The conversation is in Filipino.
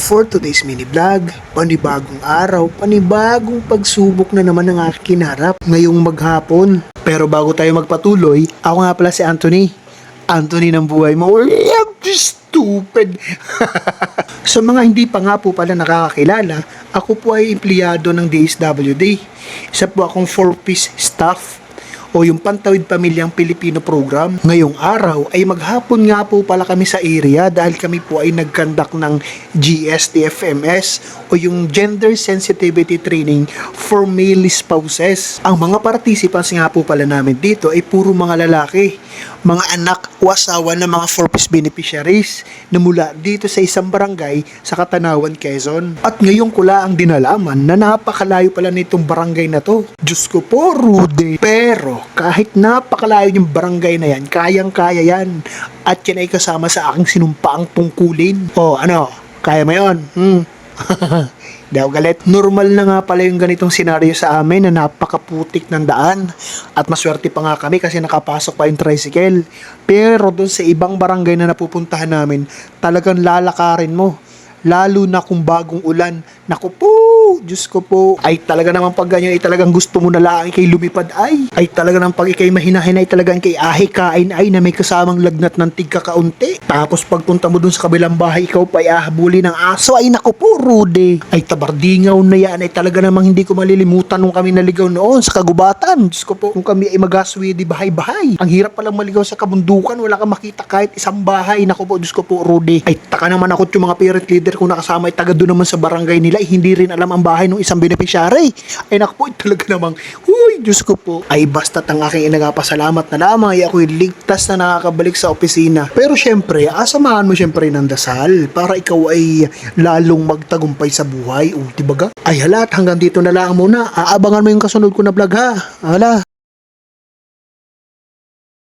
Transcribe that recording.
For today's mini vlog, panibagong araw, panibagong pagsubok na naman ang aking kinarap ngayong maghapon. Pero bago tayo magpatuloy, ako nga pala si Anthony. Anthony ng buhay mo. I'm stupid. Sa mga hindi pa nga po pala nakakakilala, ako po ay empleyado ng DSWD. Isa po akong 4-piece staff o yung Pantawid Pamilyang Pilipino program. Ngayong araw ay maghapon nga po pala kami sa area dahil kami po ay nagkandak ng GST-FMS o yung Gender Sensitivity Training for Male Spouses. Ang mga participants nga po pala namin dito ay puro mga lalaki, mga anak o asawa ng mga 4-piece beneficiaries na mula dito sa isang barangay sa Katanawan, Quezon. At ngayon ko lang dinalaman na napakalayo pala nitong barangay na to. Diyos ko po, Rude. Pero kahit napakalayo yung barangay na yan, kayang-kaya yan. At yan ay kasama sa aking sinumpaang tungkulin. O ano, kaya mo yun? Di ako galit. Normal na nga pala yung ganitong senaryo sa amin na napakaputik ng daan. At maswerte pa nga kami kasi nakapasok pa yung tricycle. Pero doon sa ibang barangay na napupuntahan namin, talagang lalakarin mo. Lalo na kung bagong ulan. Naku po, Diyos ko po. Ay talaga naman pag ganyan, ay talagang gusto mo na lang ikay lumipad ay talaga naman pag ikay mahinahin ay talagang kay ahi kain ay na may kasamang lagnat ng tigka kaunti. Tapos pagpunta mo dun sa kabilang bahay, ikaw pa ay ahabuli ng aso. Ay naku po, Rude. Ay tabardingaw na yan. Ay talaga namang hindi ko malilimutan nung kami naligaw noon sa kagubatan. Diyos ko po, kung kami ay mag-aswi di bahay-bahay. Ang hirap palang maligaw sa kabundukan. Wala kang makita kahit isang bahay. Naku po, Diyos ko po, Rude. Ay taka naman ako yung mga parent leader kung nakasama ay taga doon naman sa barangay nila ay hindi rin alam ang bahay ng isang beneficiary. Ay naku po, talaga namang huy, Diyos ko po. Ay basta't ang aking inagapasalamat na lamang ay ako'y ligtas na nakakabalik sa opisina. Pero syempre, asamahan mo syempre ng dasal para ikaw ay lalong magtagumpay sa buhay. O, dibaga? Ay halat, hanggang dito na lang muna. Aabangan mo yung kasunod ko na vlog ha. Hala.